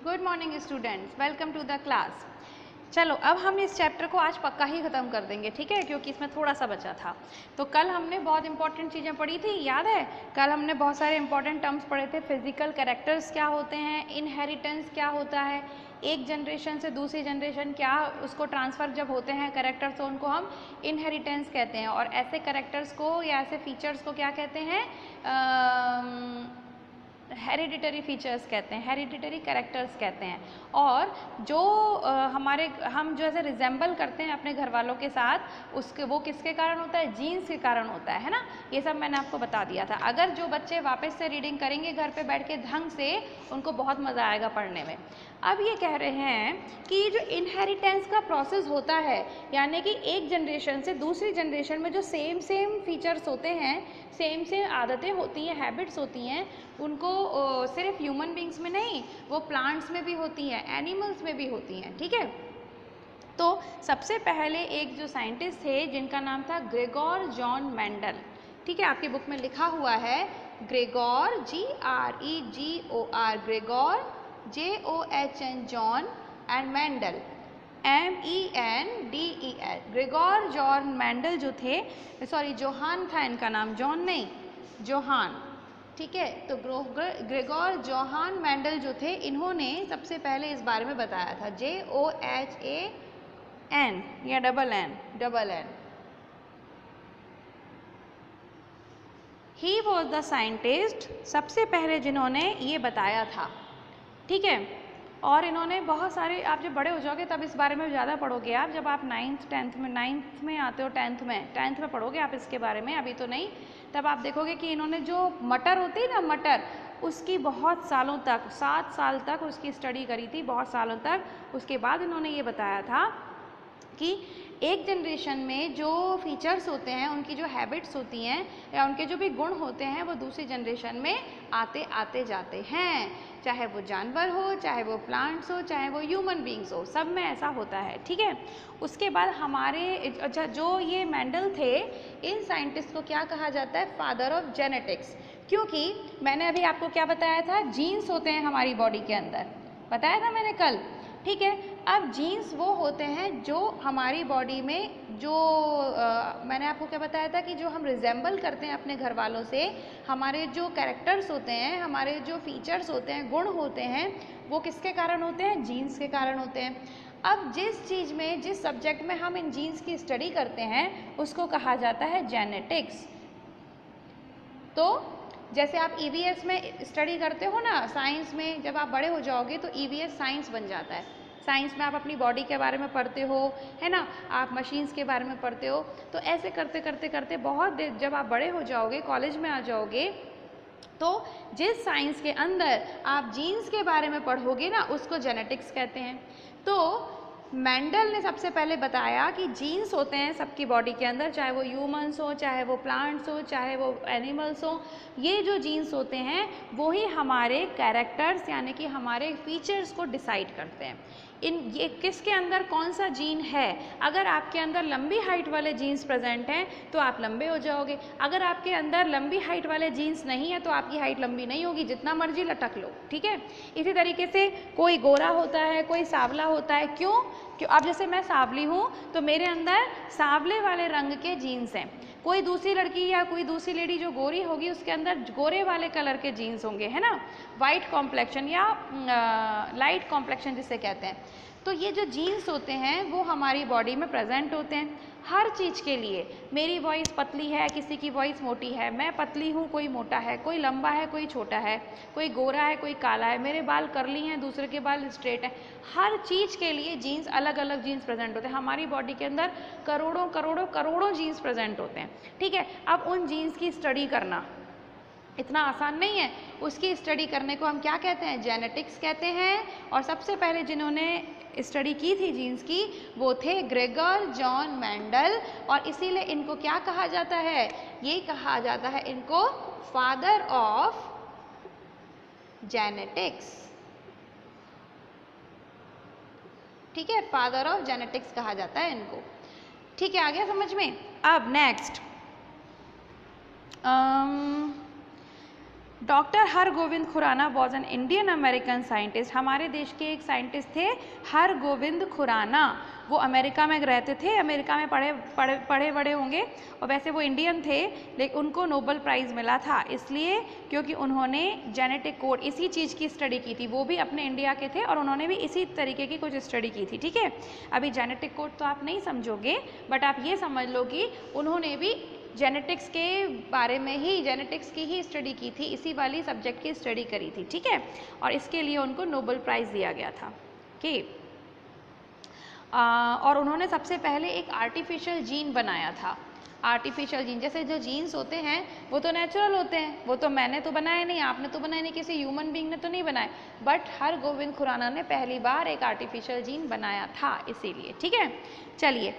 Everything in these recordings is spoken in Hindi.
Good morning students, welcome to the class. चलो अब हम इस चैप्टर को आज पक्का ही ख़त्म कर देंगे, ठीक है, क्योंकि इसमें थोड़ा सा बचा था। तो कल हमने बहुत इंपॉर्टेंट चीज़ें पढ़ी थी, याद है? कल हमने बहुत सारे इंपॉर्टेंट टर्म्स पढ़े थे। फिजिकल कैरेक्टर्स क्या होते हैं, इनहेरिटेंस क्या होता है, एक जनरेशन से दूसरी जनरेशन क्या उसको ट्रांसफ़र जब होते हैं कैरेक्टर्स, तो उनको हम इनहेरिटेंस कहते हैं। और ऐसे कैरेक्टर्स को या ऐसे फीचर्स को क्या कहते हैं? हेरिडिटरी फीचर्स कहते हैं, हेरिडिटरी कैरेक्टर्स कहते हैं। और जो हम जो ऐसे रिजेंबल करते हैं अपने घर वालों के साथ, उसके वो किसके कारण होता है? जीन्स के कारण होता है ना। ये सब मैंने आपको बता दिया था। अगर जो बच्चे वापस से रीडिंग करेंगे घर पे बैठ के ढंग से, उनको बहुत मज़ा आएगा पढ़ने में। अब ये कह रहे हैं कि जो इनहेरिटेंस का प्रोसेस होता है, यानी कि एक जनरेशन से दूसरी जनरेशन में जो सेम फीचर्स होते हैं, सेम आदतें होती हैं, हैबिट्स होती हैं, उनको सिर्फ ह्यूमन बींग्स में नहीं, वो प्लांट्स में भी होती हैं, एनिमल्स में भी होती हैं, ठीक है। तो सबसे पहले एक जो साइंटिस्ट थे जिनका नाम था ग्रेगोर जॉन मेंडल, ठीक है, आपकी बुक में लिखा हुआ है Gregor, GREGOR, Gregor, JOHN, John, and Mendel, MENDEL। Gregor John Mendel जो थे, सॉरी जोहान था इनका नाम, जॉन नहीं, जोहान, ठीक है। तो ग्रेगोर जोहान मेंडल जो थे, इन्होंने सबसे पहले इस बारे में बताया था, JOHAN या double N. He was the scientist, सबसे पहले जिन्होंने ये बताया था, ठीक है। और इन्होंने बहुत सारे, आप जब बड़े हो जाओगे तब इस बारे में ज़्यादा पढ़ोगे आप, जब आप नाइन्थ में आते हो, टेंथ में पढ़ोगे आप इसके बारे में, अभी तो नहीं। तब आप देखोगे कि इन्होंने जो मटर होती है ना, मटर, उसकी बहुत सालों तक, 7 साल तक उसकी स्टडी करी थी, बहुत सालों तक। उसके बाद इन्होंने ये बताया था कि एक जनरेशन में जो फीचर्स होते हैं, उनकी जो हैबिट्स होती हैं या उनके जो भी गुण होते हैं, वो दूसरी जनरेशन में आते आते जाते हैं, चाहे वो जानवर हो, चाहे वो प्लांट्स हो, चाहे वो ह्यूमन बींग्स हो, सब में ऐसा होता है, ठीक है। उसके बाद हमारे अच्छा, जो ये मेंडल थे, इन साइंटिस्ट को क्या कहा जाता है? Father of genetics. क्योंकि मैंने अभी आपको क्या बताया था? जीन्स होते हैं हमारी बॉडी के अंदर, बताया था मैंने कल, ठीक है। अब जीन्स वो होते हैं जो हमारी बॉडी में जो मैंने आपको क्या बताया था कि जो हम रिजेंबल करते हैं अपने घर वालों से, हमारे जो कैरेक्टर्स होते हैं, हमारे जो फीचर्स होते हैं, गुण होते हैं, वो किसके कारण होते हैं? जीन्स के कारण होते हैं। अब जिस चीज़ में, जिस सब्जेक्ट में हम इन जीन्स की स्टडी करते हैं, उसको कहा जाता है जेनेटिक्स। तो जैसे आप EVS में स्टडी करते हो ना, साइंस में, जब आप बड़े हो जाओगे तो EVS साइंस बन जाता है। साइंस में आप अपनी बॉडी के बारे में पढ़ते हो, है ना, आप मशीन्स के बारे में पढ़ते हो। तो ऐसे करते करते करते बहुत देर, जब आप बड़े हो जाओगे, कॉलेज में आ जाओगे, तो जिस साइंस के अंदर आप जीन्स के बारे में पढ़ोगे ना, उसको जेनेटिक्स कहते हैं। तो मेंडल ने सबसे पहले बताया कि जीन्स होते हैं सबकी बॉडी के अंदर, चाहे वो ह्यूमंस हो, चाहे वो प्लांट्स हो, चाहे वो एनिमल्स हो, ये जो जीन्स होते हैं वो ही हमारे कैरेक्टर्स यानी कि हमारे फीचर्स को डिसाइड करते हैं। ये किसके अंदर कौन सा जीन है? अगर आपके अंदर लंबी हाइट वाले जीन्स प्रेजेंट हैं तो आप लंबे हो जाओगे। अगर आपके अंदर लंबी हाइट वाले जीन्स नहीं है तो आपकी हाइट लंबी नहीं होगी, जितना मर्जी लटक लो, ठीक है। इसी तरीके से कोई गोरा होता है, कोई सांवला होता है। क्यों? अब जैसे मैं सांवली हूँ तो मेरे अंदर सांवले वाले रंग के जीन्स हैं। कोई दूसरी लड़की या कोई दूसरी लेडी जो गोरी होगी, उसके अंदर गोरे वाले कलर के जीन्स होंगे, है ना, वाइट कॉम्प्लेक्शन या लाइट कॉम्प्लेक्शन जिसे कहते हैं। तो ये जो जीन्स होते हैं वो हमारी बॉडी में प्रेजेंट होते हैं हर चीज़ के लिए। मेरी वॉइस पतली है, किसी की वॉइस मोटी है, मैं पतली हूँ, कोई मोटा है, कोई लंबा है, कोई छोटा है, कोई गोरा है, कोई काला है, मेरे बाल कर्ली हैं, दूसरे के बाल स्ट्रेट हैं। हर चीज़ के लिए जीन्स, अलग अलग जीन्स प्रेजेंट होते हैं हमारी बॉडी के अंदर। करोड़ों करोड़ों करोड़ों जीन्स प्रेजेंट होते हैं, ठीक है। अब उन जीन्स की स्टडी करना इतना आसान नहीं है। उसकी स्टडी करने को हम क्या कहते हैं? जेनेटिक्स कहते हैं। और सबसे पहले जिन्होंने स्टडी की थी जीन्स की, वो थे ग्रेगोर जॉन मेंडल। और इसीलिए इनको क्या कहा जाता है? ये कहा जाता है इनको फादर ऑफ जेनेटिक्स, ठीक है, फादर ऑफ जेनेटिक्स कहा जाता है इनको, ठीक है। आ गया समझ में? अब next doctor Hargobind Khorana was an Indian American scientist. हमारे देश के एक साइंटिस्ट थे हरगोविंद खुराना, वो अमेरिका में रहते थे, अमेरिका में पढ़े बड़े होंगे, और वैसे वो इंडियन थे, लेकिन उनको नोबेल प्राइज़ मिला था इसलिए क्योंकि उन्होंने जेनेटिक कोड इसी चीज़ की स्टडी की थी। वो भी अपने इंडिया के थे और उन्होंने भी इसी तरीके की कुछ स्टडी की थी। ठीक है, अभी जेनेटिक कोड तो आप नहीं समझोगे, बट आप ये समझ लो कि उन्होंने भी जेनेटिक्स के बारे में ही, जेनेटिक्स की ही स्टडी की थी, इसी वाली सब्जेक्ट की स्टडी करी थी। ठीक है, और इसके लिए उनको नोबेल प्राइज़ दिया गया था। कि और उन्होंने सबसे पहले एक आर्टिफिशियल जीन बनाया था। आर्टिफिशियल जीन, जैसे जो जीन्स होते हैं वो तो नेचुरल होते हैं, वो तो मैंने तो बनाए नहीं, आपने तो बनाए नहीं, किसी ह्यूमन बीइंग ने तो नहीं बनाए, बट हरगोविंद खुराना ने पहली बार एक आर्टिफिशियल जीन बनाया था इसीलिए। ठीक है, चलिए,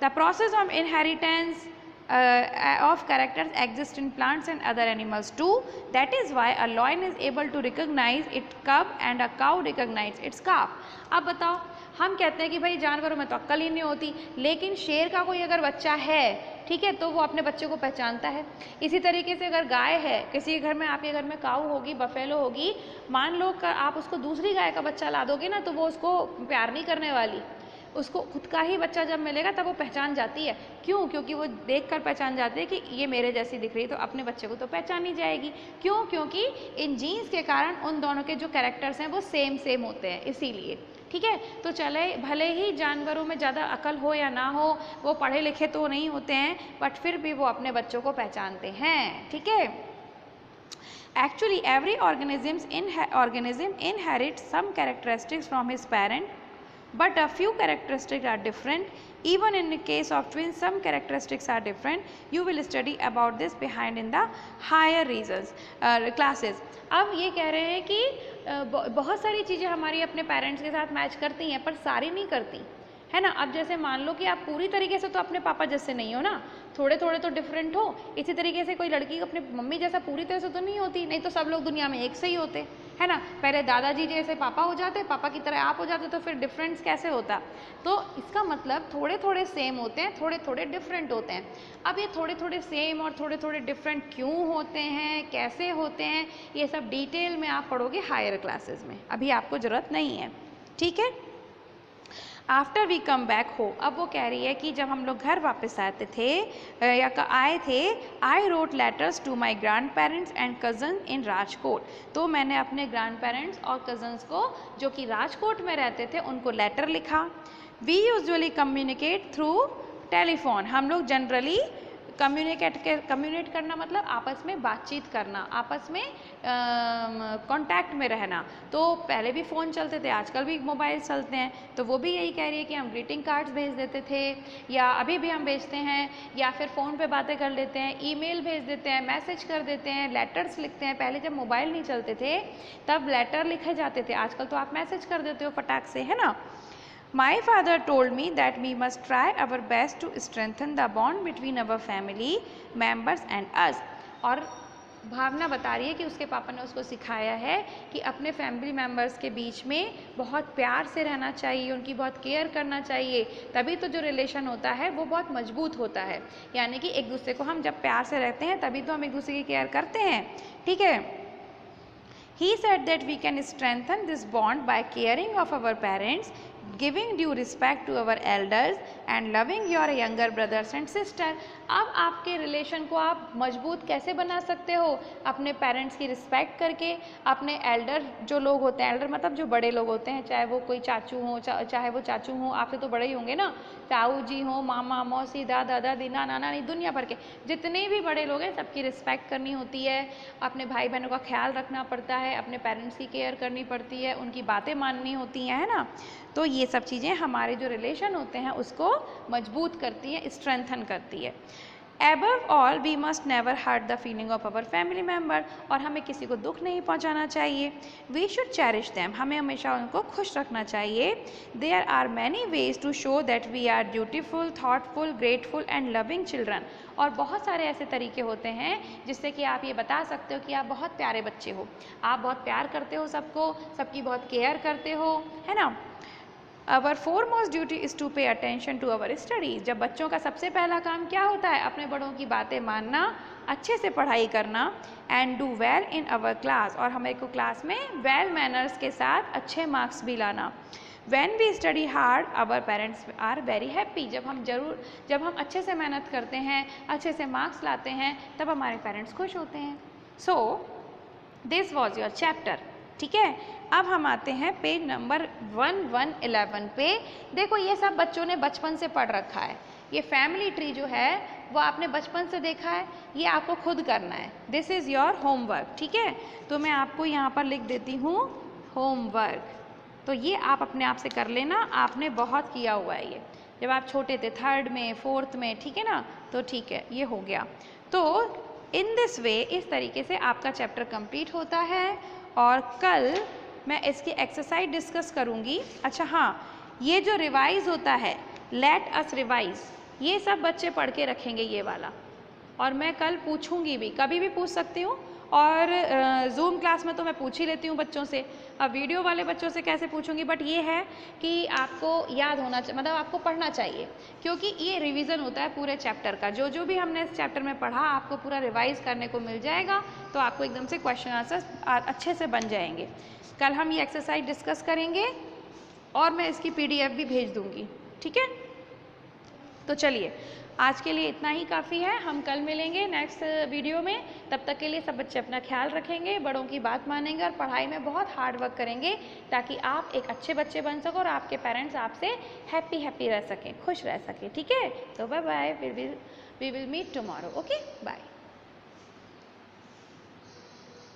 the process of inheritance of characters exist in plants and other animals too. That is why a lion is able to recognize its cub and a cow recognize its calf. अब बताओ, हम कहते हैं कि भाई जानवरों में तो अक्ल ही नहीं होती, लेकिन शेर का कोई अगर बच्चा है, ठीक है, तो वो अपने बच्चे को पहचानता है। इसी तरीके से अगर गाय है, किसी घर में, आपके घर में काऊ होगी, बफेलो होगी, मान लो आप उसको दूसरी गाय का बच्चा ला दोगे ना, तो वो उसको प्यार नहीं करने वाली, उसको खुद का ही बच्चा जब मिलेगा तब वो पहचान जाती है। क्यों? क्योंकि वो देखकर पहचान जाती है कि ये मेरे जैसी दिख रही है, तो अपने बच्चे को तो पहचानी जाएगी। क्यों? क्योंकि इन जीन्स के कारण उन दोनों के जो कैरेक्टर्स हैं वो सेम होते हैं, इसीलिए। ठीक है, तो चले, भले ही जानवरों में ज़्यादा अकल हो या ना हो, वो पढ़े लिखे तो नहीं होते हैं, बट फिर भी वो अपने बच्चों को पहचानते हैं। ठीक है, actually every organism inherits some characteristics from his parent, but a few characteristics are different. Even in the case of twins, some characteristics are different. You will study about this behind in the higher reasons classes. अब ये कह रहे हैं कि बहुत सारी चीज़ें हमारी अपने पेरेंट्स के साथ मैच करती हैं, पर सारी नहीं करती, है ना। अब जैसे मान लो कि आप पूरी तरीके से तो अपने पापा जैसे नहीं हो ना, थोड़े थोड़े तो डिफरेंट हो। इसी तरीके से कोई लड़की अपने मम्मी जैसा पूरी तरह से तो नहीं होती, नहीं तो सब लोग दुनिया में एक से ही होते, है ना। पहले दादाजी जैसे पापा हो जाते, पापा की तरह आप हो जाते, तो फिर डिफरेंस कैसे होता। तो इसका मतलब थोड़े थोड़े सेम होते हैं, थोड़े थोड़े डिफरेंट होते हैं। अब ये थोड़े थोड़े सेम और थोड़े थोड़े डिफरेंट क्यों होते हैं, कैसे होते हैं, ये सब डिटेल में आप पढ़ोगे हायर क्लासेस में, अभी आपको ज़रूरत नहीं है। ठीक है, after we come back home, अब वो कह रही है कि जब हम लोग घर वापस आते थे या आए थे, I wrote letters to my grandparents and cousin in Rajkot. तो मैंने अपने ग्रैंड पेरेंट्स और कज़न्स को जो कि राजकोट में रहते थे उनको लेटर लिखा। We usually communicate through telephone, हम लोग जनरली कम्युनिकेट करना मतलब आपस में बातचीत करना, आपस में कांटेक्ट में रहना। तो पहले भी फ़ोन चलते थे, आजकल भी मोबाइल चलते हैं, तो वो भी यही कह रही है कि हम ग्रीटिंग कार्ड्स भेज देते थे, या अभी भी हम भेजते हैं, या फिर फ़ोन पे बातें कर लेते हैं, ईमेल भेज देते हैं, मैसेज कर देते हैं, लेटर्स लिखते हैं। पहले जब मोबाइल नहीं चलते थे तब लेटर लिखे जाते थे, आजकल तो आप मैसेज कर देते हो फटाक से, है ना। My father told me that we must try our best to strengthen the bond between our family members and us. और भावना बता रही है कि उसके पापा ने उसको सिखाया है कि अपने फैमिली मेम्बर्स के बीच में बहुत प्यार से रहना चाहिए, उनकी बहुत केयर करना चाहिए, तभी तो जो रिलेशन होता है वो बहुत मजबूत होता है। यानी कि एक दूसरे को हम जब प्यार से रहते हैं तभी तो हम एक दूसरे की केयर करते हैं। ठीक है, he said that we can strengthen this bond by caring of our parents, giving due respect to our elders and loving your younger brothers and sister. अब आपके रिलेशन को आप मजबूत कैसे बना सकते हो? अपने पेरेंट्स की रिस्पेक्ट करके, अपने एल्डर जो लोग होते हैं, एल्डर मतलब जो बड़े लोग होते हैं, चाहे वो कोई चाचू हो, चाहे वो चाचू हो, आपसे तो बड़े ही होंगे ना, ताऊ जी हो, मामा मौसी दादा दादी नाना नानी, दुनिया भर के जितने भी बड़े लोग हैं सबकी रिस्पेक्ट करनी होती है, अपने भाई बहनों का ख्याल रखना पड़ता है, अपने पेरेंट्स की केयर करनी पड़ती है, उनकी बातें माननी होती हैं, है ना। तो ये सब चीज़ें हमारे जो रिलेशन होते हैं उसको मजबूत करती हैं, स्ट्रेंथन करती है। Above all we must never hurt the feeling of our family member, और हमें किसी को दुख नहीं पहुंचाना चाहिए। वी शुड चेरिश दैम, हमें हमेशा उनको खुश रखना चाहिए। There are many ways to show that we are dutiful, thoughtful, grateful and loving children, और बहुत सारे ऐसे तरीके होते हैं जिससे कि आप ये बता सकते हो कि आप बहुत प्यारे बच्चे हो, आप बहुत प्यार करते हो सबको, सबकी बहुत केयर करते हो, है ना। Our foremost duty is to pay attention to our studies. जब बच्चों का सबसे पहला काम क्या होता है? अपने बड़ों की बातें मानना, अच्छे से पढ़ाई करना, and do well in our class, और हमें को क्लास में वेल मैनर्स के साथ अच्छे मार्क्स भी लाना। When we study hard, our parents are very happy। जब हम अच्छे से मेहनत करते हैं, अच्छे से मार्क्स लाते हैं, तब हमारे पेरेंट्स खुश होते हैं। So this was your chapter. ठीक है, अब हम आते हैं पेज नंबर 1111 पे। देखो ये सब बच्चों ने बचपन से पढ़ रखा है। ये फैमिली ट्री जो है वो आपने बचपन से देखा है, ये आपको खुद करना है। This is your homework. ठीक है, तो मैं आपको यहाँ पर लिख देती हूँ होमवर्क। तो ये आप अपने आप से कर लेना, आपने बहुत किया हुआ है ये जब आप छोटे थे, 3rd में 4th में, ठीक है ना। तो ठीक है, ये हो गया। तो इन दिस वे, इस तरीके से आपका चैप्टर कंप्लीट होता है। और कल मैं इसकी एक्सरसाइज डिस्कस करूँगी। अच्छा हाँ, ये जो रिवाइज होता है, लेट अस रिवाइज, ये सब बच्चे पढ़ के रखेंगे ये वाला, और मैं कल पूछूंगी भी, कभी भी पूछ सकती हूँ। और जूम क्लास में तो मैं पूछ ही लेती हूँ बच्चों से, अब वीडियो वाले बच्चों से कैसे पूछूंगी। बट ये है कि आपको याद होना चाहिए, मतलब आपको पढ़ना चाहिए, क्योंकि ये रिवीजन होता है पूरे चैप्टर का। जो जो भी हमने इस चैप्टर में पढ़ा आपको पूरा रिवाइज करने को मिल जाएगा, तो आपको एकदम से क्वेश्चन आंसर अच्छे से बन जाएंगे। कल हम ये एक्सरसाइज डिस्कस करेंगे और मैं इसकी PDF भी भेज दूँगी। ठीक है, तो चलिए आज के लिए इतना ही काफ़ी है। हम कल मिलेंगे नेक्स्ट वीडियो में। तब तक के लिए सब बच्चे अपना ख्याल रखेंगे, बड़ों की बात मानेंगे और पढ़ाई में बहुत हार्ड वर्क करेंगे, ताकि आप एक अच्छे बच्चे बन सको और आपके पेरेंट्स आपसे हैप्पी रह सकें, खुश रह सकें। ठीक है, तो bye bye, we will meet tomorrow. Okay, bye.